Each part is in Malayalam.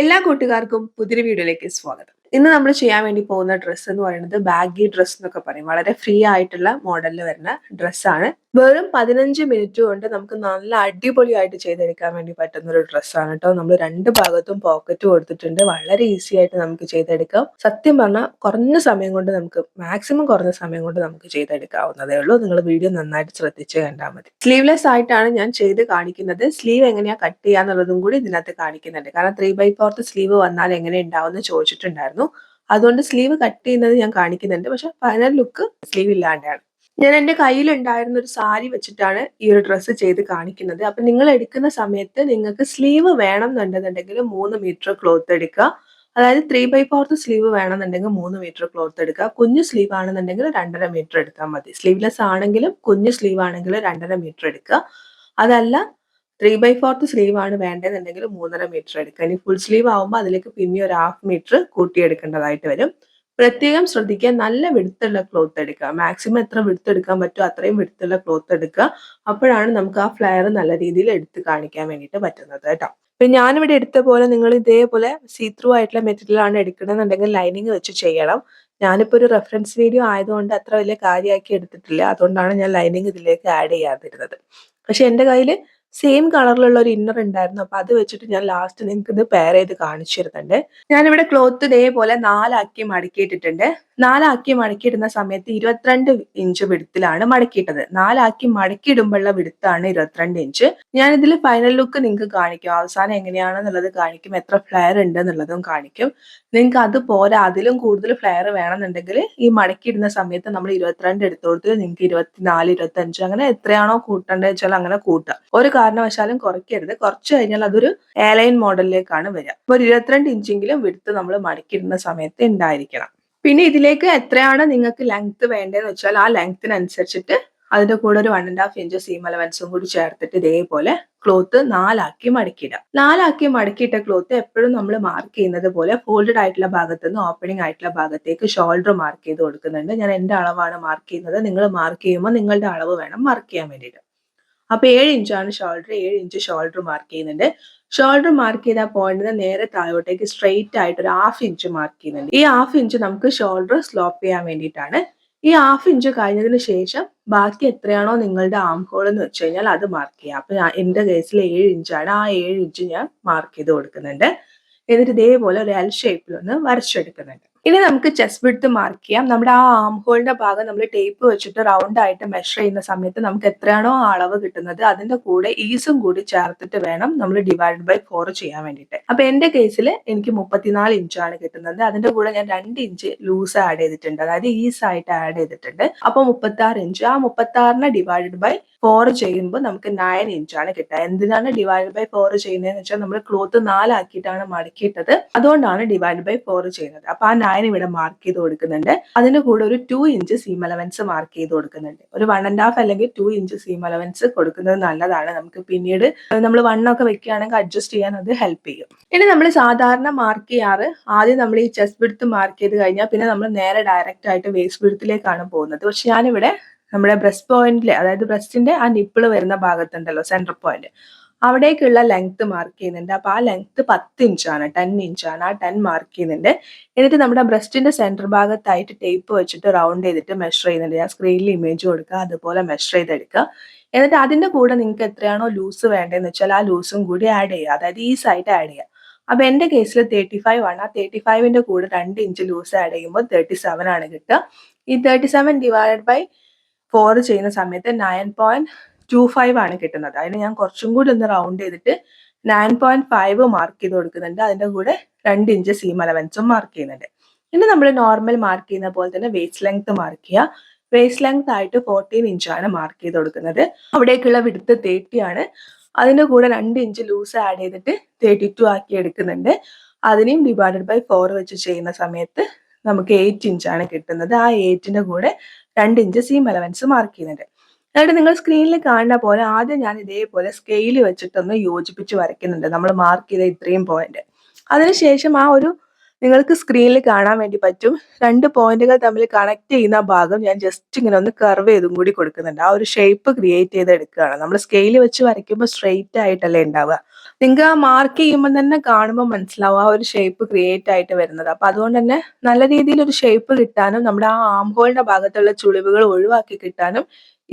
എല്ലാ കൂട്ടുകാർക്കും പുതിയൊരു വീഡിയോയിലേക്ക് സ്വാഗതം. ഇന്ന് നമ്മൾ ചെയ്യാൻ വേണ്ടി പോകുന്ന ഡ്രസ്സ് എന്ന് പറയുന്നത് ബാഗി ഡ്രസ് എന്നൊക്കെ പറയും. വളരെ ഫ്രീ ആയിട്ടുള്ള മോഡലിൽ വരുന്ന ഡ്രസ്സാണ്. വെറും 15 മിനിറ്റ് കൊണ്ട് നമുക്ക് നല്ല അടിപൊളിയായിട്ട് ചെയ്തെടുക്കാൻ വേണ്ടി പറ്റുന്ന ഒരു ഡ്രസ്സാണ് കേട്ടോ. നമ്മൾ രണ്ട് ഭാഗത്തും പോക്കറ്റ് കൊടുത്തിട്ടുണ്ട്. വളരെ ഈസി ആയിട്ട് നമുക്ക് ചെയ്തെടുക്കാം. സത്യം പറഞ്ഞാൽ കുറഞ്ഞ സമയം കൊണ്ട് മാക്സിമം കുറഞ്ഞ സമയം കൊണ്ട് നമുക്ക് ചെയ്തെടുക്കാവുന്നതേ ഉള്ളൂ. നിങ്ങൾ വീഡിയോ നന്നായിട്ട് ശ്രദ്ധിച്ച് കണ്ടാൽ മതി. സ്ലീവ്ലെസ് ആയിട്ടാണ് ഞാൻ ചെയ്ത് കാണിക്കുന്നത്. സ്ലീവ് എങ്ങനെയാ കട്ട് ചെയ്യാന്നുള്ളതും കൂടി ഇതിനകത്ത് കാണിക്കുന്നുണ്ട്. കാരണം 3/4 സ്ലീവ് വന്നാൽ എങ്ങനെ ഉണ്ടാവും എന്ന് ചോദിച്ചിട്ടുണ്ടായിരുന്നു. അതുകൊണ്ട് സ്ലീവ് കട്ട് ചെയ്യുന്നത് ഞാൻ കാണിക്കുന്നുണ്ട്. പക്ഷെ ഫൈനൽ ലുക്ക് സ്ലീവ് ഇല്ലാണ്ടാണ്. ഞാൻ എൻ്റെ കയ്യിലുണ്ടായിരുന്ന ഒരു സാരി വെച്ചിട്ടാണ് ഈ ഒരു ഡ്രസ്സ് ചെയ്ത് കാണിക്കുന്നത്. അപ്പൊ നിങ്ങൾ എടുക്കുന്ന സമയത്ത് നിങ്ങൾക്ക് സ്ലീവ് വേണം എന്നുണ്ടെന്നുണ്ടെങ്കിൽ 3 മീറ്റർ ക്ലോത്ത് എടുക്കുക. അതായത് 3/4 സ്ലീവ് വേണമെന്നുണ്ടെങ്കിൽ 3 മീറ്റർ ക്ലോത്ത് എടുക്കുക. കുഞ്ഞു സ്ലീവ് ആണെന്നുണ്ടെങ്കിൽ 2.5 മീറ്റർ എടുത്താൽ മതി. സ്ലീവ്ലെസ് ആണെങ്കിലും കുഞ്ഞു സ്ലീവ് ആണെങ്കിൽ 2.5 മീറ്റർ എടുക്കുക. അതല്ല 3/4 സ്ലീവ് ആണ് വേണ്ടതെന്നുണ്ടെങ്കിൽ 3.5 മീറ്റർ എടുക്കുക. ഇനി ഫുൾ സ്ലീവ് ആവുമ്പോൾ അതിലേക്ക് പിന്നെ ഒരു 1/2 മീറ്റർ കൂട്ടിയെടുക്കേണ്ടതായിട്ട് വരും. പ്രത്യേകം ശ്രദ്ധിക്കുക, നല്ല വിടുത്തുള്ള ക്ലോത്ത് എടുക്കുക. മാക്സിമം എത്ര വിടുത്ത് എടുക്കാൻ പറ്റുമോ അത്രയും വിടുത്തുള്ള ക്ലോത്ത് എടുക്കുക. അപ്പോഴാണ് നമുക്ക് ആ ഫ്ലെയർ നല്ല രീതിയിൽ എടുത്ത് കാണിക്കാൻ വേണ്ടിയിട്ട് പറ്റുന്നത് കേട്ടോ. ഇപ്പൊ ഞാനിവിടെ എടുത്ത പോലെ നിങ്ങൾ ഇതേപോലെ സീ ത്രൂ ആയിട്ടുള്ള മെറ്റീരിയൽ ആണ് എടുക്കണമെന്നുണ്ടെങ്കിൽ ലൈനിങ് വെച്ച് ചെയ്യണം. ഞാനിപ്പോ ഒരു റെഫറൻസ് വീഡിയോ ആയതുകൊണ്ട് അത്ര വലിയ കാര്യമാക്കി എടുത്തിട്ടില്ല. അതുകൊണ്ടാണ് ഞാൻ ലൈനിങ് ഇതിലേക്ക് ആഡ് ചെയ്യാതിരുന്നത്. പക്ഷെ എൻ്റെ കയ്യിൽ സെയിം കളറിലുള്ള ഒരു ഇന്നർ ഉണ്ടായിരുന്നു. അപ്പൊ അത് വെച്ചിട്ട് ഞാൻ ലാസ്റ്റ് നിങ്ങൾക്ക് ഇത് പെയർ ചെയ്ത് കാണിച്ചു തരുന്നുണ്ട്. ഞാനിവിടെ ക്ലോത്ത് ഇതേപോലെ 4 മടക്കിയിട്ടിട്ടുണ്ട്. 4 മടക്കിയിടുന്ന സമയത്ത് 22 ഇഞ്ച് വിടുത്തിലാണ് മടക്കിയിട്ടത്. 4 മടക്കിയിടുമ്പോഴുള്ള വിടുത്താണ് 22 ഇഞ്ച്. ഞാൻ ഇതിൽ ഫൈനൽ ലുക്ക് നിങ്ങൾക്ക് കാണിക്കും. അവസാനം എങ്ങനെയാണെന്നുള്ളത് കാണിക്കും. എത്ര ഫ്ലെയർ ഉണ്ട് എന്നുള്ളതും കാണിക്കും. നിങ്ങൾക്ക് അത് പോരാ, അതിലും കൂടുതൽ ഫ്ലെയർ വേണമെന്നുണ്ടെങ്കിൽ ഈ മടക്കിയിടുന്ന സമയത്ത് നമ്മൾ 22 എടുത്തു കൊടുത്ത് നിങ്ങൾക്ക് 24, 25 അങ്ങനെ എത്രയാണോ കൂട്ടേണ്ടത് വെച്ചാൽ അങ്ങനെ കൂട്ടുക. ഒരു കാരണവശാലും കുറയ്ക്കരുത്. കുറച്ച് കഴിഞ്ഞാൽ അതൊരു എയർലൈൻ മോഡലിലേക്കാണ് വരിക. അപ്പോൾ ഒരു 22 ഇഞ്ചെങ്കിലും വിടുത്ത് നമ്മൾ മടക്കിയിടുന്ന സമയത്ത് ഉണ്ടായിരിക്കണം. പിന്നെ ഇതിലേക്ക് എത്രയാണ് നിങ്ങൾക്ക് ലെങ്ത് വേണ്ടതെന്ന് വെച്ചാൽ ആ ലെങ്ത്തിനനുസരിച്ചിട്ട് അതിന്റെ കൂടെ ഒരു 1.5 ഇഞ്ച് സീം അലവൻസും കൂടി ചേർത്തിട്ട് ഇതേപോലെ ക്ലോത്ത് 4 മടക്കിയിടാം. 4 മടക്കിയിട്ട ക്ലോത്ത് എപ്പോഴും നമ്മൾ മാർക്ക് ചെയ്യുന്നത് പോലെ ഫോൾഡഡ് ആയിട്ടുള്ള ഭാഗത്ത് നിന്ന് ഓപ്പണിംഗ് ആയിട്ടുള്ള ഭാഗത്തേക്ക് ഷോൾഡർ മാർക്ക് ചെയ്ത് കൊടുക്കുന്നുണ്ട്. ഞാൻ എൻ്റെ അളവാണ് മാർക്ക് ചെയ്യുന്നത്. നിങ്ങൾ മാർക്ക് ചെയ്യുമ്പോൾ നിങ്ങളുടെ അളവ് വേണം മാർക്ക് ചെയ്യാൻ വേണ്ടിയിട്ട്. അപ്പൊ 7 ഇഞ്ചാണ് ഷോൾഡർ. 7 ഇഞ്ച് ഷോൾഡർ മാർക്ക് ചെയ്യുന്നുണ്ട്. ഷോൾഡർ മാർക്ക് ചെയ്ത പോയിന്റിന് നേരെ താഴോട്ടേക്ക് സ്ട്രെയിറ്റ് ആയിട്ട് ഒരു 1/2 ഇഞ്ച് മാർക്ക് ചെയ്യുന്നുണ്ട്. ഈ 1/2 ഇഞ്ച് നമുക്ക് ഷോൾഡർ സ്ലോപ്പ് ചെയ്യാൻ വേണ്ടിയിട്ടാണ്. ഈ 1/2 ഇഞ്ച് കഴിഞ്ഞതിന് ശേഷം ബാക്കി എത്രയാണോ നിങ്ങളുടെ ആം ഹോൾ എന്ന് വെച്ച് കഴിഞ്ഞാൽ അത് മാർക്ക് ചെയ്യാം. അപ്പൊ എന്റെ കേസിൽ 7 ഇഞ്ചാണ്. ആ 7 ഇഞ്ച് ഞാൻ മാർക്ക് ചെയ്ത് കൊടുക്കുന്നുണ്ട്. എന്നിട്ട് ഇതേപോലെ ഒരു എൽ ഷേപ്പിൽ ഒന്ന് വരച്ചെടുക്കുന്നുണ്ട്. ഇനി നമുക്ക് ചെസ്റ്റ് വിഡ്ത്ത് മാർക്ക് ചെയ്യാം. നമ്മുടെ ആ ആം ഹോളിന്റെ ഭാഗം നമ്മൾ ടേപ്പ് വെച്ചിട്ട് റൗണ്ട് ആയിട്ട് മെഷർ ചെയ്യുന്ന സമയത്ത് നമുക്ക് എത്രയാണോ ആ അളവ് കിട്ടുന്നത് അതിന്റെ കൂടെ ഈസും കൂടി ചേർത്തിട്ട് വേണം നമ്മൾ /4 ചെയ്യാൻ വേണ്ടിയിട്ട്. അപ്പൊ എന്റെ കേസിൽ എനിക്ക് 34 ഇഞ്ചാണ് കിട്ടുന്നത്. അതിന്റെ കൂടെ ഞാൻ 2 ഇഞ്ച് ലൂസ് ആഡ് ചെയ്തിട്ടുണ്ട്, അതായത് ഈസ് ആയിട്ട് ആഡ് ചെയ്തിട്ടുണ്ട്. അപ്പൊ 36 ഇഞ്ച്. ആ 36നെ /4 ചെയ്യുമ്പോൾ നമുക്ക് 9 ഇഞ്ചാണ് കിട്ടുക. എന്തിനാണ് /4 ചെയ്യുന്നതെന്ന് വെച്ചാൽ നമ്മൾ ക്ലോത്ത് 4 ആക്കിയിട്ടാണ് മടക്കിയിട്ടത്. അതുകൊണ്ടാണ് /4 ചെയ്യുന്നത്. അപ്പൊ ആ 9 ഇവിടെ മാർക്ക് ചെയ്ത് കൊടുക്കുന്നുണ്ട്. അതിന്റെ കൂടെ ഒരു 2 ഇഞ്ച് സീം അലവൻസ് മാർക്ക് ചെയ്ത് കൊടുക്കുന്നുണ്ട്. ഒരു 1.5 അല്ലെങ്കിൽ 2 ഇഞ്ച് സീം അലവൻസ് കൊടുക്കുന്നത് നല്ലതാണ്. നമുക്ക് പിന്നീട് നമ്മൾ വണ്ണൊക്കെ വെക്കുകയാണെങ്കിൽ അഡ്ജസ്റ്റ് ചെയ്യാൻ അത് ഹെൽപ്പ് ചെയ്യും. ഇനി നമ്മൾ സാധാരണ മാർക്ക് ചെയ്യാറ് ആദ്യം നമ്മൾ ഈ ചെസ്റ്റ് വിഡ്ത്ത് മാർക്ക് ചെയ്ത് കഴിഞ്ഞാൽ പിന്നെ നമ്മൾ നേരെ ഡയറക്റ്റ് ആയിട്ട് വേസ്റ്റ് വിഡ്ത്തിലേക്കാണ് പോകുന്നത്. പക്ഷെ ഞാനിവിടെ നമ്മുടെ ബ്രസ്റ്റ് പോയിന്റിലെ, അതായത് ബ്രസ്റ്റിന്റെ ആ നിപ്പിള് വരുന്ന ഭാഗത്തുണ്ടല്ലോ സെന്റർ പോയിന്റ്, അവിടേക്കുള്ള ലെങ്ത് മാർക്ക് ചെയ്യുന്നുണ്ട്. അപ്പൊ ആ ലെങ്ത് 10 ഇഞ്ചാണ്, 10 ഇഞ്ചാണ്. ആ 10 മാർക്ക് ചെയ്യുന്നുണ്ട്. എന്നിട്ട് നമ്മുടെ ബ്രസ്റ്റിന്റെ സെന്റർ ഭാഗത്തായിട്ട് ടേപ്പ് വെച്ചിട്ട് റൗണ്ട് ചെയ്തിട്ട് മെഷർ ചെയ്യുന്നുണ്ട്. ഞാൻ സ്ക്രീനിൽ ഇമേജ് കൊടുക്കുക, അതുപോലെ മെഷർ ചെയ്തെടുക്കുക. എന്നിട്ട് അതിന്റെ കൂടെ നിങ്ങൾക്ക് എത്രയാണോ ലൂസ് വേണ്ടതെന്ന് വെച്ചാൽ ആ ലൂസും കൂടി ആഡ് ചെയ്യുക, അതായത് ഈ സൈഡ് ആഡ് ചെയ്യുക. അപ്പൊ എന്റെ കേസിൽ 35 ആണ്. ആ 35ന്റെ കൂടെ 2 ഇഞ്ച് ലൂസ് ആഡ് ചെയ്യുമ്പോൾ 37 ആണ് കിട്ടുക. ഈ 37 /4 ചെയ്യുന്ന സമയത്ത് 9.25 ആണ് കിട്ടുന്നത്. അതിന് ഞാൻ കുറച്ചും കൂടി ഒന്ന് റൗണ്ട് ചെയ്തിട്ട് 9.5 മാർക്ക് ചെയ്ത് കൊടുക്കുന്നുണ്ട്. അതിന്റെ കൂടെ 2 ഇഞ്ച് സീം അലവൻസും മാർക്ക് ചെയ്യുന്നുണ്ട്. ഇനി നമ്മൾ നോർമൽ മാർക്ക് ചെയ്യുന്ന പോലെ തന്നെ വേസ്റ്റ് ലെങ്ത് മാർക്ക് ചെയ്യുക. വേസ്റ്റ് ലെങ്ത് ആയിട്ട് 14 ഇഞ്ചാണ് മാർക്ക് ചെയ്ത് കൊടുക്കുന്നത്. അവിടേക്കുള്ള വിഡ്ത്ത് 30 ആണ്. അതിന്റെ കൂടെ 2 ഇഞ്ച് ലൂസ് ആഡ് ചെയ്തിട്ട് 32 ആക്കി എടുക്കുന്നുണ്ട്. അതിനെയും /4 വെച്ച് ചെയ്യുന്ന സമയത്ത് നമുക്ക് 8 ഇഞ്ചാണ് കിട്ടുന്നത്. ആ 8ന്റെ കൂടെ 2 ഇഞ്ച് സീം അലവൻസ് മാർക്ക് ചെയ്യുന്നുണ്ട്. എന്നിട്ട് നിങ്ങൾ സ്ക്രീനിൽ കാണുന്ന പോലെ ആദ്യം ഞാൻ ഇതേപോലെ സ്കെയിൽ വെച്ചിട്ടൊന്ന് യോജിപ്പിച്ച് വരയ്ക്കുന്നുണ്ട് നമ്മൾ മാർക്ക് ചെയ്ത ഇത്രയും പോയിന്റ്. അതിനുശേഷം ആ ഒരു നിങ്ങൾക്ക് സ്ക്രീനിൽ കാണാൻ വേണ്ടി പറ്റും, 2 പോയിന്റുകൾ തമ്മിൽ കണക്ട് ചെയ്യുന്ന ഭാഗം ഞാൻ ജസ്റ്റ് ഇങ്ങനെ ഒന്ന് കർവ് ചെയ്തും കൂടി കൊടുക്കുന്നുണ്ട്. ആ ഒരു ഷേപ്പ് ക്രിയേറ്റ് ചെയ്ത് എടുക്കുകയാണ്. നമ്മൾ സ്കെയിൽ വെച്ച് വരയ്ക്കുമ്പോൾ സ്ട്രെയിറ്റ് ആയിട്ടല്ലേ ഉണ്ടാവുക. നിങ്ങൾക്ക് ആ മാർക്ക് ചെയ്യുമ്പോൾ തന്നെ കാണുമ്പോൾ മനസ്സിലാവും ആ ഒരു ഷേപ്പ് ക്രിയേറ്റ് ആയിട്ട് വരുന്നത്. അപ്പൊ അതുകൊണ്ട് തന്നെ നല്ല രീതിയിൽ ഒരു ഷേപ്പ് കിട്ടാനും നമ്മുടെ ആ ആം ഹോളിന്റെ ഭാഗത്തുള്ള ചുളിവുകൾ ഒഴിവാക്കി കിട്ടാനും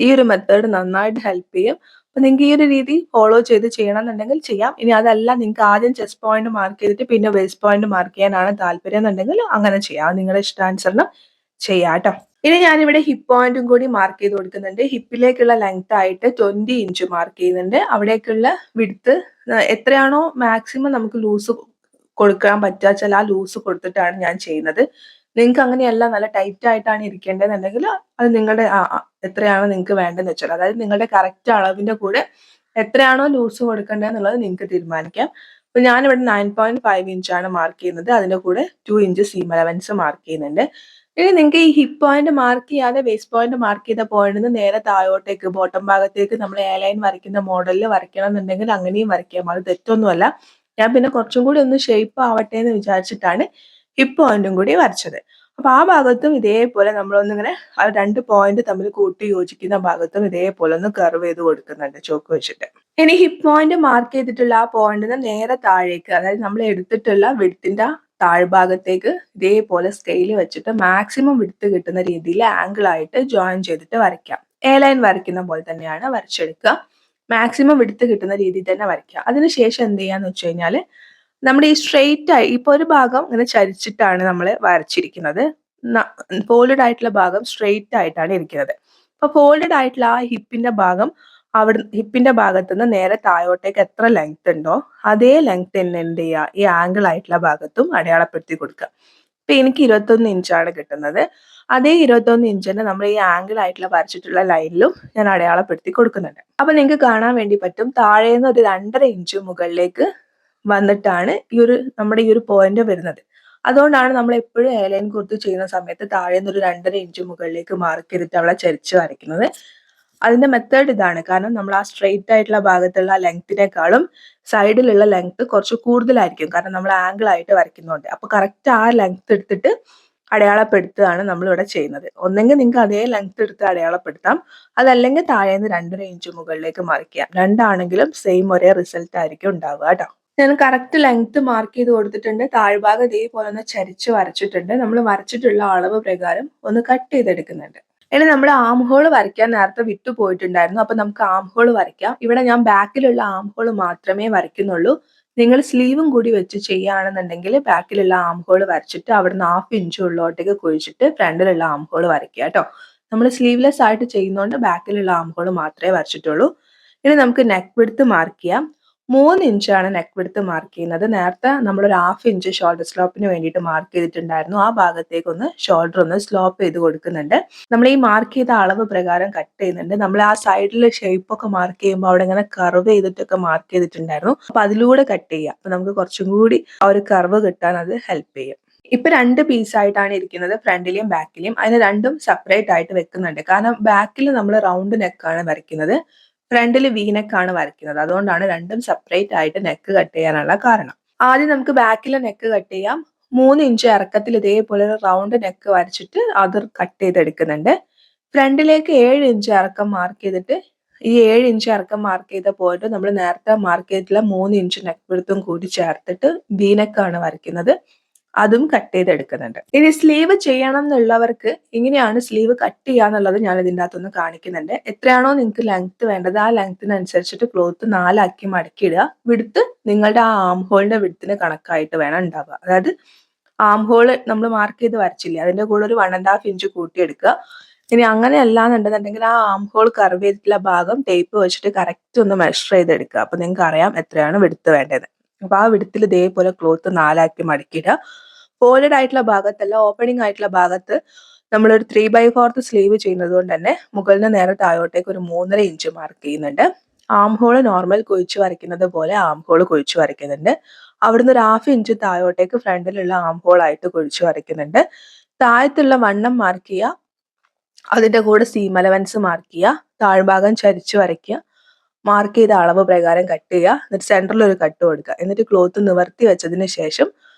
ഈ ഒരു മെത്തേഡ് നന്നായിട്ട് ഹെൽപ്പ് ചെയ്യും. അപ്പൊ നിങ്ങൾക്ക് ഈ ഒരു രീതി ഫോളോ ചെയ്ത് ചെയ്യണം എന്നുണ്ടെങ്കിൽ ചെയ്യാം. ഇനി അതല്ല നിങ്ങൾക്ക് ആദ്യം ചെസ്റ്റ് പോയിന്റ് മാർക്ക് ചെയ്തിട്ട് പിന്നെ വേസ്റ്റ് പോയിന്റ് മാർക്ക് ചെയ്യാനാണ് താല്പര്യം എന്നുണ്ടെങ്കിൽ അങ്ങനെ ചെയ്യാം. അത് നിങ്ങളുടെ ഇഷ്ടാനുസരണം ചെയ്യാം ട്ടോ. ഇനി ഞാനിവിടെ ഹിപ്പ് പോയിന്റും കൂടി മാർക്ക് ചെയ്ത് കൊടുക്കുന്നുണ്ട്. ഹിപ്പിലേക്കുള്ള ലെങ്ത് ആയിട്ട് 20 ഇഞ്ച് മാർക്ക് ചെയ്യുന്നുണ്ട്. അവിടേക്കുള്ള വിഡ്ത്ത് എത്രയാണോ മാക്സിമം നമുക്ക് ലൂസ് കൊടുക്കാൻ പറ്റുക വെച്ചാൽ ആ ലൂസ് കൊടുത്തിട്ടാണ് ഞാൻ ചെയ്യുന്നത്. നിങ്ങൾക്ക് അങ്ങനെയല്ല നല്ല ടൈറ്റ് ആയിട്ടാണ് ഇരിക്കേണ്ടതെന്നുണ്ടെങ്കിൽ അത് നിങ്ങളുടെ എത്രയാണോ നിങ്ങൾക്ക് വേണ്ടതെന്ന് വെച്ചാൽ, അതായത് നിങ്ങളുടെ കറക്റ്റ് അളവിന്റെ കൂടെ എത്രയാണോ ലൂസ് കൊടുക്കേണ്ടതെന്നുള്ളത് നിങ്ങൾക്ക് തീരുമാനിക്കാം. അപ്പൊ ഞാനിവിടെ 9.5 ഇഞ്ചാണ് മാർക്ക് ചെയ്യുന്നത്. അതിന്റെ കൂടെ 2 ഇഞ്ച് സീം അലവൻസ് മാർക്ക് ചെയ്യുന്നുണ്ട്. ഇനി നിങ്ങൾക്ക് ഈ ഹിപ്പ് പോയിന്റ് മാർക്ക് ചെയ്യാതെ വേസ്റ്റ് പോയിന്റ് മാർക്ക് ചെയ്ത പോയിന്റിൽ നേരെ താഴോട്ടേക്ക് ബോട്ടം ഭാഗത്തേക്ക് നമ്മൾ എ ലൈൻ വരയ്ക്കുന്ന മോഡലിൽ വരയ്ക്കണം എന്നുണ്ടെങ്കിൽ അങ്ങനെയും വരയ്ക്കാം. അത് തെറ്റൊന്നുമല്ല. ഞാൻ പിന്നെ കുറച്ചും കൂടി ഒന്ന് ഷേപ്പ് ആവട്ടെ എന്ന് വിചാരിച്ചിട്ടാണ് ഹിപ്പ് പോയിന്റും കൂടി വരച്ചത്. അപ്പൊ ആ ഭാഗത്തും ഇതേപോലെ നമ്മളൊന്നിങ്ങനെ ആ 2 പോയിന്റ് തമ്മിൽ കൂട്ടി യോജിക്കുന്ന ഭാഗത്തും ഇതേപോലെ ഒന്ന് കർവ് ചെയ്ത് കൊടുക്കുന്നുണ്ട് ചോക്ക് വെച്ചിട്ട്. ഇനി ഹിപ്പ് പോയിന്റ് മാർക്ക് ചെയ്തിട്ടുള്ള ആ പോയിന്റിന് നേരെ താഴേക്ക്, അതായത് നമ്മൾ എടുത്തിട്ടുള്ള വിഡ്ത്തിന്റെ താഴ്ഭാഗത്തേക്ക് ഇതേപോലെ സ്കെയിൽ വെച്ചിട്ട് മാക്സിമം വിഡ്ത്ത് കിട്ടുന്ന രീതിയിൽ ആംഗിൾ ആയിട്ട് ജോയിൻ ചെയ്തിട്ട് വരയ്ക്കാം. എ ലൈൻ വരയ്ക്കുന്ന പോലെ തന്നെയാണ് വരച്ചെടുക്കുക. മാക്സിമം വിഡ്ത്ത് കിട്ടുന്ന രീതിയിൽ തന്നെ വരയ്ക്കുക. അതിനുശേഷം എന്ത് ചെയ്യാന്ന് വെച്ച് കഴിഞ്ഞാൽ നമ്മുടെ ഈ സ്ട്രെയിറ്റ് ആയി ഇപ്പൊ ഒരു ഭാഗം ഇങ്ങനെ ചരിച്ചിട്ടാണ് നമ്മൾ വരച്ചിരിക്കുന്നത്. ഫോൾഡഡ് ആയിട്ടുള്ള ഭാഗം സ്ട്രെയിറ്റ് ആയിട്ടാണ് ഇരിക്കുന്നത്. അപ്പൊ ഫോൾഡഡ് ആയിട്ടുള്ള ആ ഹിപ്പിന്റെ ഭാഗം ഹിപ്പിന്റെ ഭാഗത്ത് നിന്ന് നേരെ താഴോട്ടേക്ക് എത്ര ലെങ്ത് ഉണ്ടോ അതേ ലെങ്ത് തന്നെ എന്ത് ചെയ്യുക, ഈ ആംഗിൾ ആയിട്ടുള്ള ഭാഗത്തും അടയാളപ്പെടുത്തി കൊടുക്കുക. ഇപ്പൊ എനിക്ക് 21 ഇഞ്ചാണ് കിട്ടുന്നത്. അതേ 21 ഇഞ്ചിന് നമ്മൾ ഈ ആംഗിൾ ആയിട്ടുള്ള വരച്ചിട്ടുള്ള ലൈനിലും ഞാൻ അടയാളപ്പെടുത്തി കൊടുക്കുന്നുണ്ട്. അപ്പൊ നിങ്ങൾക്ക് കാണാൻ വേണ്ടി പറ്റും താഴേന്ന് ഒരു 2.5 ഇഞ്ച് മുകളിലേക്ക് വന്നിട്ടാണ് നമ്മുടെ ഈ ഒരു പോയിന്റ് വരുന്നത്. അതുകൊണ്ടാണ് നമ്മൾ എപ്പോഴും എ ലൈൻ കുർത്തി ചെയ്യുന്ന സമയത്ത് താഴേന്ന് ഒരു 2.5 ഇഞ്ച് മുകളിലേക്ക് മാർക്ക് ചെയ്തിട്ട് അവളെ ചരിച്ച് വരയ്ക്കുന്നത്. അതിന്റെ മെത്തേഡ് ഇതാണ്. കാരണം നമ്മൾ ആ സ്ട്രെയിറ്റ് ആയിട്ടുള്ള ഭാഗത്തുള്ള ലെങ്ത്തിനേക്കാളും സൈഡിലുള്ള ലെങ്ത് കുറച്ച് കൂടുതലായിരിക്കും. കാരണം നമ്മൾ ആംഗിൾ ആയിട്ട് വരയ്ക്കുന്നുണ്ട്. അപ്പൊ കറക്റ്റ് ആ ലെങ്ത് എടുത്തിട്ട് അടയാളപ്പെടുത്തുകയാണ് നമ്മൾ ഇവിടെ ചെയ്യുന്നത്. ഒന്നെങ്കിൽ നിങ്ങൾക്ക് അതേ ലെങ്ത് എടുത്ത് അടയാളപ്പെടുത്താം, അതല്ലെങ്കിൽ താഴേന്ന് 2.5 ഇഞ്ച് മുകളിലേക്ക് മാർക്ക് ചെയ്യാം. രണ്ടാണെങ്കിലും സെയിം ഒരേ റിസൾട്ട് ആയിരിക്കും ഉണ്ടാവുക കേട്ടോ. ഞാൻ കറക്റ്റ് ലെങ്ത് മാർക്ക് ചെയ്ത് കൊടുത്തിട്ടുണ്ട്. താഴ്ഭാഗം ഇതേപോലെ ഒന്ന് ചരിച്ച് വരച്ചിട്ടുണ്ട്. നമ്മൾ വരച്ചിട്ടുള്ള അളവ് പ്രകാരം ഒന്ന് കട്ട് ചെയ്തെടുക്കുന്നുണ്ട്. ഇനി നമ്മൾ ആം ഹോൾ വരയ്ക്കാൻ നേരത്തെ വിട്ടു പോയിട്ടുണ്ടായിരുന്നു. അപ്പൊ നമുക്ക് ആം ഹോൾ വരയ്ക്കാം. ഇവിടെ ഞാൻ ബാക്കിലുള്ള ആം ഹോൾ മാത്രമേ വരയ്ക്കുന്നുള്ളൂ. നിങ്ങൾ സ്ലീവും കൂടി വെച്ച് ചെയ്യുകയാണെന്നുണ്ടെങ്കിൽ ബാക്കിലുള്ള ആം ഹോൾ വരച്ചിട്ട് അവിടുന്ന് 1/2 ഇഞ്ച് ഉള്ളോട്ടേക്ക് കുഴിച്ചിട്ട് ഫ്രണ്ടിലുള്ള ആം ഹോൾ വരയ്ക്കുക കേട്ടോ. നമ്മൾ സ്ലീവ്ലെസ് ആയിട്ട് ചെയ്യുന്നതുകൊണ്ട് ബാക്കിലുള്ള ആം ഹോൾ മാത്രമേ വരച്ചിട്ടുള്ളൂ. ഇനി നമുക്ക് നെക്ക് വിഡ്ത്ത് മാർക്ക് ചെയ്യാം. 3 ഇഞ്ചാണ് നെക്ക് വിഡ്ത്ത് മാർക്ക് ചെയ്യുന്നത്. നേരത്തെ നമ്മൾ ഒരു 1/2 ഇഞ്ച് ഷോൾഡർ സ്ലോപ്പിന് വേണ്ടിയിട്ട് മാർക്ക് ചെയ്തിട്ടുണ്ടായിരുന്നു. ആ ഭാഗത്തേക്ക് ഒന്ന് ഷോൾഡർ ഒന്ന് സ്ലോപ്പ് ചെയ്ത് കൊടുക്കുന്നുണ്ട്. നമ്മൾ ഈ മാർക്ക് ചെയ്ത അളവ് പ്രകാരം കട്ട് ചെയ്യുന്നുണ്ട്. നമ്മൾ ആ സൈഡിലെ ഷേപ്പ് ഒക്കെ മാർക്ക് ചെയ്യുമ്പോൾ അവിടെ ഇങ്ങനെ കർവ് ചെയ്തിട്ടൊക്കെ മാർക്ക് ചെയ്തിട്ടുണ്ടായിരുന്നു. അപ്പൊ അതിലൂടെ കട്ട് ചെയ്യാം. അപ്പൊ നമുക്ക് കുറച്ചും കൂടി ആ ഒരു കർവ് കിട്ടാൻ അത് ഹെൽപ്പ് ചെയ്യും. ഇപ്പൊ 2 പീസായിട്ടാണ് ഇരിക്കുന്നത്, ഫ്രണ്ടിലെയും ബാക്കിലെയും. അതിന് രണ്ടും സെപ്പറേറ്റ് ആയിട്ട് വെക്കുന്നുണ്ട്. കാരണം ബാക്കിൽ നമ്മൾ റൗണ്ട് നെക്കാണ് വരയ്ക്കുന്നത്, ഫ്രണ്ടിൽ വി നെക്കാണ് വരയ്ക്കുന്നത്. അതുകൊണ്ടാണ് രണ്ടും സെപ്പറേറ്റ് ആയിട്ട് നെക്ക് കട്ട് ചെയ്യാനുള്ള കാരണം. ആദ്യം നമുക്ക് ബാക്കിലെ നെക്ക് കട്ട് ചെയ്യാം. 3 ഇഞ്ച് ഇറക്കത്തിൽ ഇതേപോലെ ഒരു റൗണ്ട് നെക്ക് വരച്ചിട്ട് അത് കട്ട് ചെയ്തെടുക്കുന്നുണ്ട്. ഫ്രണ്ടിലേക്ക് 7 ഇഞ്ച് ഇറക്കം മാർക്ക് ചെയ്തിട്ട് ഈ 7 ഇഞ്ച് ഇറക്കം മാർക്ക് ചെയ്ത പോയിട്ട് നമ്മൾ നേരത്തെ മാർക്ക് ചെയ്തിട്ടുള്ള 3 ഇഞ്ച് നെക്ക് വിഡ്ത്തും കൂടി ചേർത്തിട്ട് വി നെക്കാണ് വരയ്ക്കുന്നത്. അതും കട്ട് ചെയ്തെടുക്കുന്നുണ്ട്. ഇനി സ്ലീവ് ചെയ്യണം എന്നുള്ളവർക്ക് ഇങ്ങനെയാണ് സ്ലീവ് കട്ട് ചെയ്യാന്നുള്ളത് ഞാൻ ഇതിൻ്റെ അകത്തൊന്ന് കാണിക്കുന്നുണ്ട്. എത്രയാണോ നിങ്ങൾക്ക് ലെങ്ത് വേണ്ടത് ആ ലെങ്ത്തിനനുസരിച്ചിട്ട് ക്ലോത്ത് 4 ആക്കി മടക്കിയിടുക. വിഡ്ത്ത് നിങ്ങളുടെ ആ ആം ഹോളിന്റെ വിഡ്ത്തിന് കണക്കായിട്ട് വേണം ഉണ്ടാവുക. അതായത് ആം ഹോള് നമ്മൾ മാർക്ക് ചെയ്ത് വരച്ചില്ലേ, അതിന്റെ കൂടെ ഒരു 1.5 ഇഞ്ച് കൂട്ടിയെടുക്കുക. ഇനി അങ്ങനെ അല്ലാന്നുണ്ടെന്നുണ്ടെങ്കിൽ ആ ആം ഹോൾ കർവ് ചെയ്തിട്ടുള്ള ഭാഗം ടേപ്പ് വെച്ചിട്ട് കറക്റ്റ് ഒന്ന് മെഷർ ചെയ്തെടുക്കുക. അപ്പൊ നിങ്ങൾക്ക് അറിയാം എത്രയാണ് വിഡ്ത്ത് വേണ്ടത്. അപ്പൊ ആ വിഡ്ത്തിൽ ഇതേപോലെ ക്ലോത്ത് 4 ആക്കി മടക്കിയിടുക. ഫോൾഡഡ് ആയിട്ടുള്ള ഭാഗത്തല്ല, ഓപ്പണിംഗ് ആയിട്ടുള്ള ഭാഗത്ത് നമ്മളൊരു 3/4 സ്ലീവ് ചെയ്യുന്നത് കൊണ്ട് തന്നെ മുകളിൽ നിന്ന് നേരെ താഴോട്ടേക്ക് ഒരു 3.5 ഇഞ്ച് മാർക്ക് ചെയ്യുന്നുണ്ട്. ആം ഹോള് നോർമൽ കുഴിച്ച് വരയ്ക്കുന്നത് പോലെ ആം ഹോള് കുഴിച്ച് വരയ്ക്കുന്നുണ്ട്. അവിടുന്ന് ഒരു 1/2 ഇഞ്ച് താഴോട്ടേക്ക് ഫ്രണ്ടിലുള്ള ആം ഹോൾ ആയിട്ട് കുഴിച്ച് വരയ്ക്കുന്നുണ്ട്. താഴത്തുള്ള വണ്ണം മാർക്ക് ചെയ്യുക, അതിന്റെ കൂടെ സീം അലവൻസ് മാർക്ക് ചെയ്യുക, താഴ്ഭാഗം ചരിച്ച് വരയ്ക്കുക, മാർക്ക് ചെയ്ത അളവ് പ്രകാരം കട്ട് ചെയ്യുക, എന്നിട്ട് സെൻറ്ററിൽ ഒരു കട്ട് കൊടുക്കുക. എന്നിട്ട് ക്ലോത്ത് നിവർത്തി വെച്ചതിന് ശേഷം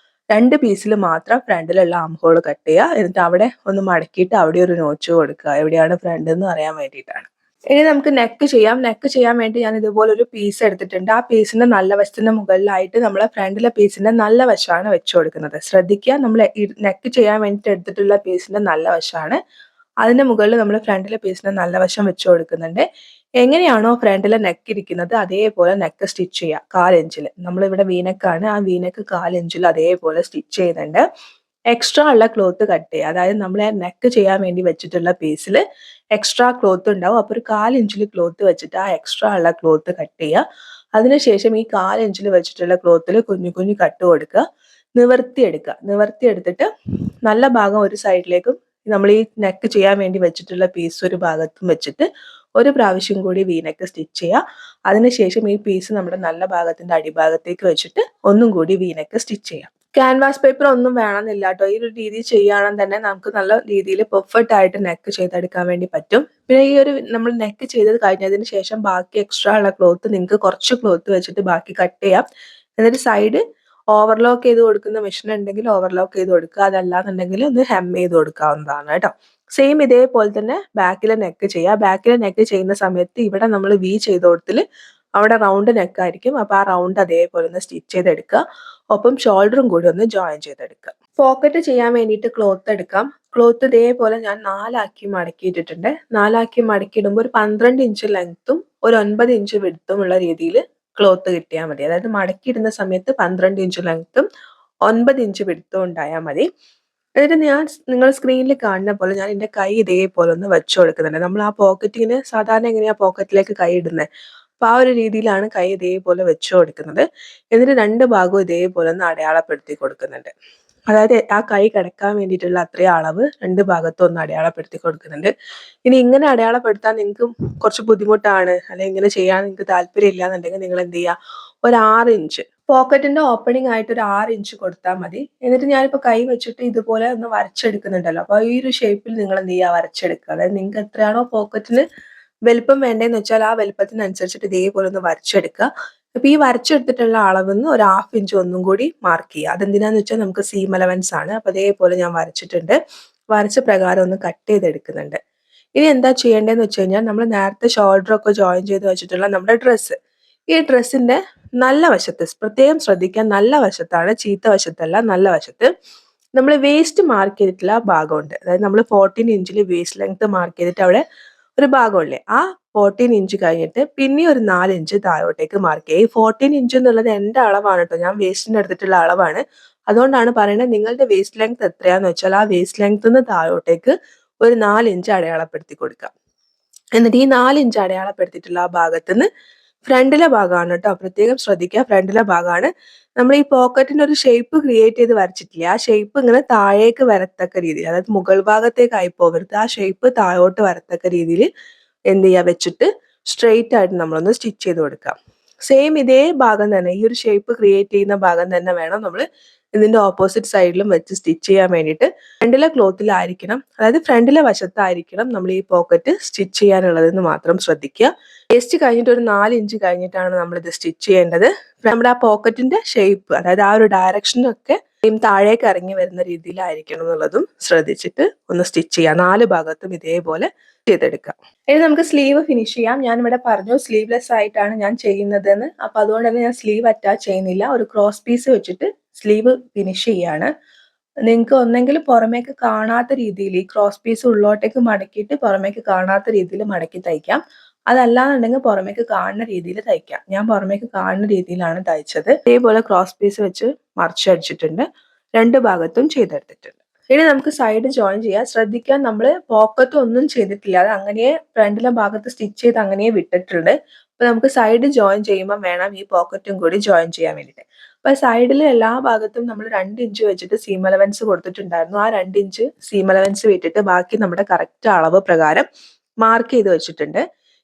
2 പീസിൽ മാത്രം ഫ്രണ്ടിലുള്ള ആം ഹോൾ കട്ട് ചെയ്യുക. എന്നിട്ട് അവിടെ ഒന്ന് മടക്കിയിട്ട് അവിടെ ഒരു നോച്ച് കൊടുക്കുക. എവിടെയാണ് ഫ്രണ്ട് എന്ന് അറിയാൻ വേണ്ടിയിട്ടാണ്. ഇനി നമുക്ക് നെക്ക് ചെയ്യാം. നെക്ക് ചെയ്യാൻ വേണ്ടി ഞാൻ ഇതുപോലെ ഒരു പീസ് എടുത്തിട്ടുണ്ട്. ആ പീസിന്റെ നല്ല വശത്തിന്റെ മുകളിലായിട്ട് നമ്മളെ ഫ്രണ്ടിലെ പീസിന്റെ നല്ല വശമാണ് വെച്ച് കൊടുക്കുന്നത്. ശ്രദ്ധിക്കുക, നമ്മൾ നെക്ക് ചെയ്യാൻ വേണ്ടിയിട്ട് എടുത്തിട്ടുള്ള പീസിന്റെ നല്ല വശമാണ്. അതിന്റെ മുകളിൽ നമ്മൾ ഫ്രണ്ടിലെ പീസിന്റെ നല്ല വശം വെച്ച് കൊടുക്കുന്നുണ്ട്. എങ്ങനെയാണോ ഫ്രണ്ടിലെ നെക്ക് ഇരിക്കുന്നത് അതേപോലെ നെക്ക് സ്റ്റിച്ച് ചെയ്യുക. 1/4 ഇഞ്ചിൽ. നമ്മളിവിടെ വീനെക്കാണ്, ആ വീനെക്ക് 1/4 ഇഞ്ചിൽ അതേപോലെ സ്റ്റിച്ച് ചെയ്യുന്നുണ്ട്. എക്സ്ട്രാ ഉള്ള ക്ലോത്ത് കട്ട് ചെയ്യുക. അതായത് നമ്മൾ നെക്ക് ചെയ്യാൻ വേണ്ടി വെച്ചിട്ടുള്ള പീസിൽ എക്സ്ട്രാ ക്ലോത്ത് ഉണ്ടാവും. അപ്പോൾ ഒരു 1/4 ഇഞ്ചിൽ ക്ലോത്ത് വെച്ചിട്ട് ആ എക്സ്ട്രാ ഉള്ള ക്ലോത്ത് കട്ട് ചെയ്യുക. അതിനുശേഷം ഈ 1/4 ഇഞ്ചിൽ വെച്ചിട്ടുള്ള ക്ലോത്തിൽ കുഞ്ഞു കുഞ്ഞു കട്ട് കൊടുക്കുക. നിവർത്തിയെടുക്കുക. നിവർത്തിയെടുത്തിട്ട് നല്ല ഭാഗം ഒരു സൈഡിലേക്കും നമ്മൾ ഈ നെക്ക് ചെയ്യാൻ വേണ്ടി വെച്ചിട്ടുള്ള പീസ് ഒരു ഭാഗത്തും വെച്ചിട്ട് ഒരു പ്രാവശ്യം കൂടി വീനെക്ക് സ്റ്റിച്ച് ചെയ്യുക. അതിനുശേഷം ഈ പീസ് നമ്മുടെ നല്ല ഭാഗത്തിന്റെ അടിഭാഗത്തേക്ക് വെച്ചിട്ട് ഒന്നും കൂടി വീനെക്ക് സ്റ്റിച്ച് ചെയ്യാം. ക്യാൻവാസ് പേപ്പർ ഒന്നും വേണമെന്നില്ല കേട്ടോ. ഈ ഒരു രീതി ചെയ്യുകയാണെങ്കിൽ തന്നെ നമുക്ക് നല്ല രീതിയിൽ പെർഫെക്റ്റ് ആയിട്ട് നെക്ക് ചെയ്തെടുക്കാൻ വേണ്ടി പറ്റും. പിന്നെ ഈ ഒരു നമ്മൾ നെക്ക് ചെയ്ത് കഴിഞ്ഞതിന് ശേഷം ബാക്കി എക്സ്ട്രാ ഉള്ള ക്ലോത്ത് നിങ്ങൾക്ക് കുറച്ച് ക്ലോത്ത് വെച്ചിട്ട് ബാക്കി കട്ട് ചെയ്യാം. എന്നിട്ട് സൈഡ് ഓവർലോക്ക് ചെയ്ത് കൊടുക്കുന്ന മെഷീൻ ഉണ്ടെങ്കിൽ ഓവർലോക്ക് ചെയ്ത് കൊടുക്കുക. അതല്ലാന്നുണ്ടെങ്കിൽ ഒന്ന് ഹെം ചെയ്ത് കൊടുക്കാവുന്നതാണ് കേട്ടോ. സെയിം ഇതേപോലെ തന്നെ ബാക്കിലെ നെക്ക് ചെയ്യുക. ബാക്കിലെ നെക്ക് ചെയ്യുന്ന സമയത്ത് ഇവിടെ നമ്മൾ വി ചെയ്ത് കൊടുത്തിൽ അവിടെ റൗണ്ട് നെക്ക് ആയിരിക്കും. അപ്പൊ ആ റൗണ്ട് അതേപോലെ ഒന്ന് സ്റ്റിച്ച് ചെയ്തെടുക്കുക. ഒപ്പം ഷോൾഡറും കൂടി ഒന്ന് ജോയിൻ ചെയ്തെടുക്കുക. പോക്കറ്റ് ചെയ്യാൻ വേണ്ടിയിട്ട് ക്ലോത്ത് എടുക്കാം. ക്ലോത്ത് ഇതേപോലെ ഞാൻ 4 ആക്കി മടക്കിയിട്ടിട്ടുണ്ട്. 4 ആക്കി മടക്കിയിടുമ്പോൾ ഒരു 12 ഇഞ്ച് ലെങ്ത്തും ഒരു 9 ഇഞ്ച് വിഡ്ത്തും ഉള്ള രീതിയിൽ ക്ലോത്ത് കിട്ടിയാൽ മതി. അതായത് മടക്കിയിടുന്ന സമയത്ത് 12 ഇഞ്ച് ലെങ്ത്തും 9 ഇഞ്ച് വിഡ്ത്തും ഉണ്ടായാൽ മതി. എന്നിട്ട് ഞാൻ നിങ്ങൾ സ്ക്രീനിൽ കാണുന്ന പോലെ ഞാൻ എൻ്റെ കൈ ഇതേപോലെ ഒന്ന് വെച്ച് കൊടുക്കുന്നുണ്ട്. നമ്മൾ ആ പോക്കറ്റിന് സാധാരണ എങ്ങനെയാ പോക്കറ്റിലേക്ക് കൈ ഇടുന്നത്, അപ്പൊ ആ ഒരു രീതിയിലാണ് കൈ ഇതേപോലെ വെച്ച് കൊടുക്കുന്നത്. എന്നിട്ട് 2 ഭാഗവും ഇതേപോലെ ഒന്ന് അടയാളപ്പെടുത്തി കൊടുക്കുന്നുണ്ട്. അതായത് ആ കൈ കിടക്കാൻ വേണ്ടിയിട്ടുള്ള അത്രയും അളവ് 2 ഭാഗത്തും ഒന്ന് അടയാളപ്പെടുത്തി കൊടുക്കുന്നുണ്ട്. ഇനി ഇങ്ങനെ അടയാളപ്പെടുത്താൻ നിങ്ങൾക്ക് കുറച്ച് ബുദ്ധിമുട്ടാണ്, അല്ലെങ്കിൽ ഇങ്ങനെ ചെയ്യാൻ നിങ്ങൾക്ക് താല്പര്യം ഇല്ല എന്നുണ്ടെങ്കിൽ നിങ്ങൾ എന്ത് ചെയ്യുക, ഒരു 6 ഇഞ്ച് പോക്കറ്റിന്റെ ഓപ്പണിംഗ് ആയിട്ട് ഒരു 6 ഇഞ്ച് കൊടുത്താൽ മതി. എന്നിട്ട് ഞാനിപ്പോൾ കൈ വെച്ചിട്ട് ഇതുപോലെ ഒന്ന് വരച്ചെടുക്കുന്നുണ്ടല്ലോ, അപ്പൊ ഈ ഒരു ഷേപ്പിൽ നിങ്ങൾ എന്ത് ചെയ്യുക, വരച്ചെടുക്കുക. അതായത് നിങ്ങൾക്ക് എത്രയാണോ പോക്കറ്റിന് വലിപ്പം വേണ്ടതെന്ന് വെച്ചാൽ ആ വലിപ്പത്തിനനുസരിച്ചിട്ട് ഇതേപോലെ ഒന്ന് വരച്ചെടുക്കുക. അപ്പൊ ഈ വരച്ചെടുത്തിട്ടുള്ള അളവിന്ന് ഒരു 1/2 ഇഞ്ച് ഒന്നും കൂടി മാർക്ക് ചെയ്യുക. അതെന്തിനാന്ന് വെച്ചാൽ നമുക്ക് സീം അലവൻസ് ആണ്. അപ്പൊ അതേപോലെ ഞാൻ വരച്ചിട്ടുണ്ട്. വരച്ച പ്രകാരം ഒന്ന് കട്ട് ചെയ്തെടുക്കുന്നുണ്ട്. ഇനി എന്താ ചെയ്യേണ്ടതെന്ന് വെച്ച് കഴിഞ്ഞാൽ നമ്മൾ നേരത്തെ ഷോൾഡർ ഒക്കെ ജോയിൻ ചെയ്ത് വെച്ചിട്ടുള്ള നമ്മുടെ ഡ്രസ്സ്, ഈ ഡ്രസ്സിന്റെ നല്ല വശത്ത് പ്രത്യേകം ശ്രദ്ധിക്കാൻ, നല്ല വശത്താണ്, ചീത്ത വശത്തല്ല, നല്ല വശത്ത് നമ്മൾ വേസ്റ്റ് മാർക്ക് ചെയ്തിട്ടുള്ള ഭാഗമുണ്ട്. അതായത് നമ്മൾ 14 ഇഞ്ചിൽ വേസ്റ്റ് ലെങ്ത് മാർക്ക് ചെയ്തിട്ട് അവിടെ ഒരു ഭാഗമില്ലേ, ആ 14 ഇഞ്ച് കഴിഞ്ഞിട്ട് പിന്നെ ഒരു 4 ഇഞ്ച് താഴോട്ടേക്ക് മാർക്ക് ചെയ്യുക. ഈ 14 ഇഞ്ച് എന്നുള്ളത് എൻ്റെ അളവാണ് കേട്ടോ, ഞാൻ വേസ്റ്റിന് എടുത്തിട്ടുള്ള അളവാണ്. അതുകൊണ്ടാണ് പറയുന്നത് നിങ്ങളുടെ വേസ്റ്റ് ലെങ്ത് എത്രയാന്ന് വെച്ചാൽ ആ വേസ്റ്റ് ലെങ്ത് നിന്ന് താഴോട്ടേക്ക് ഒരു 4 ഇഞ്ച് അടയാളപ്പെടുത്തി കൊടുക്കുക. എന്നിട്ട് ഈ 4 ഇഞ്ച് അടയാളപ്പെടുത്തിയിട്ടുള്ള ആ ഭാഗത്തുനിന്ന് ഫ്രണ്ടിലെ ഭാഗമാണ് കേട്ടോ, പ്രത്യേകം ശ്രദ്ധിക്കുക, ഫ്രണ്ടിലെ ഭാഗമാണ്. നമ്മൾ ഈ പോക്കറ്റിന് ഒരു ഷേപ്പ് ക്രിയേറ്റ് ചെയ്ത് വരച്ചിട്ടില്ല, ആ ഷേപ്പ് ഇങ്ങനെ താഴേക്ക് വരത്തക്ക രീതിയിൽ, അതായത് മുകൾ ഭാഗത്തേക്കായി പോകരുത്, ആ ഷേപ്പ് താഴോട്ട് വരത്തക്ക രീതിയിൽ എന്ത് ചെയ്യുക, വെച്ചിട്ട് സ്ട്രെയിറ്റ് ആയിട്ട് നമ്മളൊന്ന് സ്റ്റിച്ച് ചെയ്ത് കൊടുക്കാം. സെയിം ഇതേ ഭാഗം തന്നെ, ഈ ഒരു ഷേപ്പ് ക്രിയേറ്റ് ചെയ്യുന്ന ഭാഗം തന്നെ വേണം നമ്മൾ ഇതിന്റെ ഓപ്പോസിറ്റ് സൈഡിലും വെച്ച് സ്റ്റിച്ച് ചെയ്യാൻ വേണ്ടിയിട്ട്. ഫ്രണ്ടിലെ ക്ലോത്തിലായിരിക്കണം, അതായത് ഫ്രണ്ടിലെ വശത്തായിരിക്കണം നമ്മൾ ഈ പോക്കറ്റ് സ്റ്റിച്ച് ചെയ്യാനുള്ളതെന്ന് മാത്രം ശ്രദ്ധിക്കുക. വേസ്റ്റ് കഴിഞ്ഞിട്ട് ഒരു 4 ഇഞ്ച് കഴിഞ്ഞിട്ടാണ് നമ്മൾ ഇത് സ്റ്റിച്ച് ചെയ്യേണ്ടത്. നമ്മുടെ ആ പോക്കറ്റിന്റെ ഷേപ്പ്, അതായത് ആ ഒരു ഡയറക്ഷനൊക്കെ താഴേക്ക് ഇറങ്ങി വരുന്ന രീതിയിലായിരിക്കണം എന്നുള്ളതും ശ്രദ്ധിച്ചിട്ട് ഒന്ന് സ്റ്റിച്ച് ചെയ്യാം. 4 ഭാഗത്തും ഇതേപോലെ ചെയ്തെടുക്കാം. ഇനി നമുക്ക് സ്ലീവ് ഫിനിഷ് ചെയ്യാം. ഞാൻ ഇവിടെ പറഞ്ഞു സ്ലീവ്ലെസ് ആയിട്ടാണ് ഞാൻ ചെയ്യുന്നതെന്ന്. അപ്പൊ അതുകൊണ്ട് തന്നെ ഞാൻ സ്ലീവ് അറ്റാച്ച് ചെയ്യുന്നില്ല. ഒരു ക്രോസ് പീസ് വെച്ചിട്ട് സ്ലീവ് ഫിനിഷ് ചെയ്യാണ്. നിങ്ങൾക്ക് ഒന്നെങ്കിൽ പുറമേക്ക് കാണാത്ത രീതിയിൽ ഈ ക്രോസ് പീസ് ഉള്ളോട്ടേക്ക് മടക്കിയിട്ട് പുറമേക്ക് കാണാത്ത രീതിയിൽ മടക്കി തയ്ക്കാം. അതല്ലാന്നുണ്ടെങ്കിൽ പുറമേക്ക് കാണുന്ന രീതിയിൽ തയ്ക്കാം. ഞാൻ പുറമേക്ക് കാണുന്ന രീതിയിലാണ് തയ്ച്ചത്. ഇതേപോലെ ക്രോസ് പീസ് വെച്ച് മറിച്ചടിച്ചിട്ടുണ്ട്. 2 ഭാഗത്തും ചെയ്തെടുത്തിട്ടുണ്ട്. ഇനി നമുക്ക് സൈഡ് ജോയിൻ ചെയ്യാം. ശ്രദ്ധിക്കാൻ, നമ്മൾ പോക്കറ്റ് ഒന്നും ചെയ്തിട്ടില്ല, അത് അങ്ങനെ ഫ്രണ്ടിലെ ഭാഗത്ത് സ്റ്റിച്ച് ചെയ്ത് അങ്ങനെ വിട്ടിട്ടുണ്ട്. അപ്പൊ നമുക്ക് സൈഡ് ജോയിൻ ചെയ്യുമ്പോൾ വേണം ഈ പോക്കറ്റും കൂടി ജോയിൻ ചെയ്യാൻ വേണ്ടിയിട്ട്. അപ്പൊ സൈഡിലെ എല്ലാ ഭാഗത്തും നമ്മൾ 2 ഇഞ്ച് വെച്ചിട്ട് സീം അലവൻസ് കൊടുത്തിട്ടുണ്ടായിരുന്നു. ആ 2 ഇഞ്ച് സീം അലവൻസ് വിട്ടിട്ട് ബാക്കി നമ്മുടെ കറക്റ്റ് അളവ് പ്രകാരം മാർക്ക് ചെയ്ത് വെച്ചിട്ടുണ്ട്.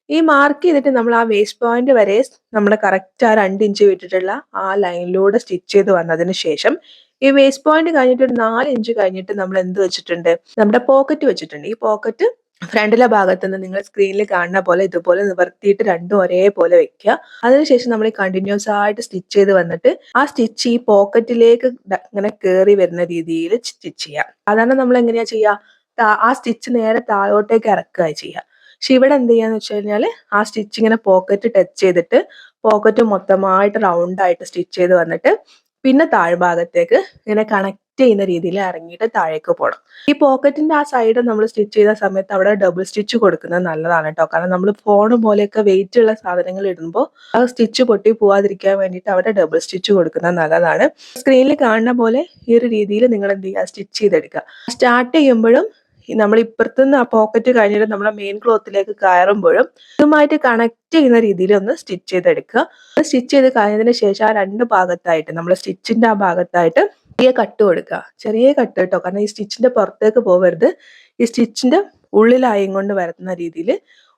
ഈ മാർക്ക് ചെയ്തിട്ട് നമ്മൾ ആ വേസ്റ്റ് പോയിന്റ് വരെ നമ്മൾ കറക്റ്റ് ആ 2 ഇഞ്ച് വിട്ടിട്ടുള്ള ആ ലൈനിലൂടെ സ്റ്റിച്ച് ചെയ്ത് വന്നതിന് ശേഷം ഈ വേസ്റ്റ് പോയിന്റ് കഴിഞ്ഞിട്ട് ഒരു 4 ഇഞ്ച് കഴിഞ്ഞിട്ട് നമ്മൾ എന്ത് വെച്ചിട്ടുണ്ട്, നമ്മുടെ പോക്കറ്റ് വെച്ചിട്ടുണ്ട്. ഈ പോക്കറ്റ് ഫ്രണ്ടിലെ ഭാഗത്ത് നിന്ന് നിങ്ങൾ സ്ക്രീനിൽ കാണുന്ന പോലെ ഇതുപോലെ നിവർത്തിയിട്ട് രണ്ടും ഒരേപോലെ വെക്കുക. അതിനുശേഷം നമ്മൾ കണ്ടിന്യൂസ് ആയിട്ട് സ്റ്റിച്ച് ചെയ്ത് വന്നിട്ട് ആ സ്റ്റിച്ച് ഈ പോക്കറ്റിലേക്ക് ഇങ്ങനെ കയറി വരുന്ന രീതിയിൽ സ്റ്റിച്ച് ചെയ്യുക. സാധാരണ നമ്മൾ എങ്ങനെയാ ചെയ്യുക, ആ സ്റ്റിച്ച് നേരെ താഴോട്ടേക്ക് ഇറക്കുക ചെയ്യുക. പക്ഷെ ഇവിടെ എന്ത് ചെയ്യാന്ന് വെച്ച് കഴിഞ്ഞാൽ ആ സ്റ്റിച്ച് ഇങ്ങനെ പോക്കറ്റ് ടച്ച് ചെയ്തിട്ട് പോക്കറ്റ് മൊത്തമായിട്ട് റൗണ്ടായിട്ട് സ്റ്റിച്ച് ചെയ്ത് വന്നിട്ട് പിന്നെ താഴ്ഭാഗത്തേക്ക് ഇങ്ങനെ കണക്ട് ചെയ്യുന്ന രീതിയിൽ ഇറങ്ങിയിട്ട് താഴേക്ക് പോകണം. ഈ പോക്കറ്റിന്റെ ആ സൈഡ് നമ്മൾ സ്റ്റിച്ച് ചെയ്ത സമയത്ത് അവിടെ ഡബിൾ സ്റ്റിച്ച് കൊടുക്കുന്നത് നല്ലതാണ് കേട്ടോ. കാരണം നമ്മൾ ഫോൺ പോലെയൊക്കെ വെയിറ്റ് ഉള്ള സാധനങ്ങൾ ഇടുമ്പോൾ ആ സ്റ്റിച്ച് പൊട്ടി പോവാതിരിക്കാൻ വേണ്ടിയിട്ട് അവിടെ ഡബിൾ സ്റ്റിച്ച് കൊടുക്കുന്നത് നല്ലതാണ്. സ്ക്രീനിൽ കാണുന്ന പോലെ ഈ ഒരു രീതിയിൽ നിങ്ങൾ എന്ത് ചെയ്യുക, സ്റ്റിച്ച് ചെയ്തെടുക്കുക. സ്റ്റാർട്ട് ചെയ്യുമ്പോഴും നമ്മൾ ഇപ്പുറത്തുനിന്ന് ആ പോക്കറ്റ് കഴിഞ്ഞിട്ട് നമ്മുടെ മെയിൻ ക്ലോത്തിലേക്ക് കയറുമ്പോഴും ഇതുമായിട്ട് കണക്ട് ചെയ്യുന്ന രീതിയിൽ ഒന്ന് സ്റ്റിച്ച് ചെയ്തെടുക്കുക. സ്റ്റിച്ച് ചെയ്ത് കഴിഞ്ഞതിന് ശേഷം ആ രണ്ട് ഭാഗത്തായിട്ട് നമ്മൾ സ്റ്റിച്ചിന്റെ ആ ഭാഗത്തായിട്ട് ചെറിയ കട്ട് കൊടുക്കുക. ചെറിയ കട്ട് കേട്ടോ, കാരണം ഈ സ്റ്റിച്ചിന്റെ പുറത്തേക്ക് പോകരുത്. ഈ സ്റ്റിച്ചിന്റെ ഉള്ളിലായും കൊണ്ട് വരുന്ന രീതിയിൽ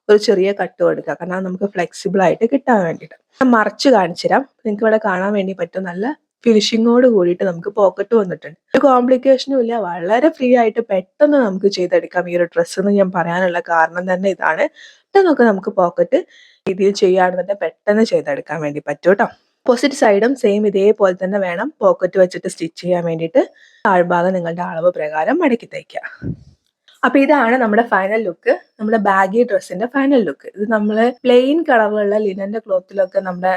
ഒരു ചെറിയ കട്ട് കൊടുക്കുക. കാരണം നമുക്ക് ഫ്ലെക്സിബിൾ ആയിട്ട് കിട്ടാൻ വേണ്ടിയിട്ട്. മറിച്ച് കാണിച്ചു തരാം. നിങ്ങൾക്ക് ഇവിടെ കാണാൻ വേണ്ടി പറ്റും. നല്ല ഫിനിഷിങ്ങോട് കൂടിയിട്ട് നമുക്ക് പോക്കറ്റ് വന്നിട്ടുണ്ട്. ഒരു കോംപ്ലിക്കേഷനും ഇല്ല. വളരെ ഫ്രീ ആയിട്ട് പെട്ടെന്ന് നമുക്ക് ചെയ്തെടുക്കാം ഈ ഒരു ഡ്രസ്സ് എന്ന് ഞാൻ പറയാനുള്ള കാരണം തന്നെ ഇതാണ്. പെട്ടെന്നൊക്കെ നമുക്ക് പോക്കറ്റ് രീതിയിൽ ചെയ്യുകയാണെന്നുണ്ടെങ്കിൽ പെട്ടെന്ന് ചെയ്തെടുക്കാൻ വേണ്ടി പറ്റും കേട്ടോ. ഓപ്പോസിറ്റ് സൈഡും സെയിം ഇതേപോലെ തന്നെ വേണം പോക്കറ്റ് വെച്ചിട്ട് സ്റ്റിച്ച് ചെയ്യാൻ വേണ്ടിയിട്ട്. താഴ്ഭാഗം നിങ്ങളുടെ അളവ് പ്രകാരം മടക്കി തയ്ക്കുക. അപ്പൊ ഇതാണ് നമ്മുടെ ഫൈനൽ ലുക്ക്, നമ്മുടെ ബാഗി ഡ്രസ്സിന്റെ ഫൈനൽ ലുക്ക്. ഇത് നമ്മൾ പ്ലെയിൻ കളറിലുള്ള ലിനന്റെ ക്ലോത്തിലൊക്കെ നമ്മുടെ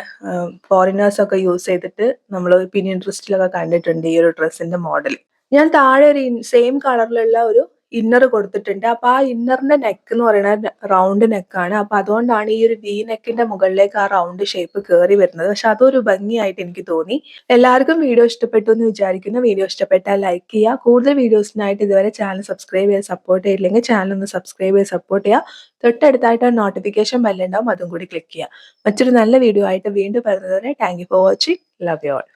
ഫോറിനേഴ്സ് ഒക്കെ യൂസ് ചെയ്തിട്ട് നമ്മൾ പിനിൻട്രസ്റ്റിലൊക്കെ കണ്ടിട്ടുണ്ട് ഈ ഒരു ഡ്രസ്സിന്റെ മോഡൽ. ഞാൻ താഴെ ഒരു സെയിം കളറിലുള്ള ഒരു ഇന്നർ കൊടുത്തിട്ടുണ്ട്. അപ്പൊ ആ ഇന്നറിന്റെ നെക്ക് എന്ന് പറയുന്നത് റൗണ്ട് നെക്കാണ്. അപ്പൊ അതുകൊണ്ടാണ് ഈ ഒരു വി നെക്കിന്റെ മുകളിലേക്ക് ആ റൗണ്ട് ഷേപ്പ് കയറി വരുന്നത്. പക്ഷെ അതൊരു ഭംഗിയായിട്ട് എനിക്ക് തോന്നി. എല്ലാവർക്കും വീഡിയോ ഇഷ്ടപ്പെട്ടു എന്ന് വിചാരിക്കുന്നു. വീഡിയോ ഇഷ്ടപ്പെട്ടാൽ ലൈക്ക് ചെയ്യുക. കൂടുതൽ വീഡിയോസിനായിട്ട് ഇതുവരെ ചാനൽ സബ്സ്ക്രൈബ് ചെയ്ത് സപ്പോർട്ട് ചെയ്തില്ലെങ്കിൽ ചാനൽ ഒന്ന് സബ്സ്ക്രൈബ് ചെയ്ത് സപ്പോർട്ട് ചെയ്യുക. തൊട്ടടുത്തായിട്ട് നോട്ടിഫിക്കേഷൻ ബെല്ലുണ്ടാവും, അതും കൂടി ക്ലിക്ക് ചെയ്യുക. മറ്റൊരു നല്ല വീഡിയോ ആയിട്ട് വീണ്ടും വരുന്നതുവരെ thank you for watching. Love you all.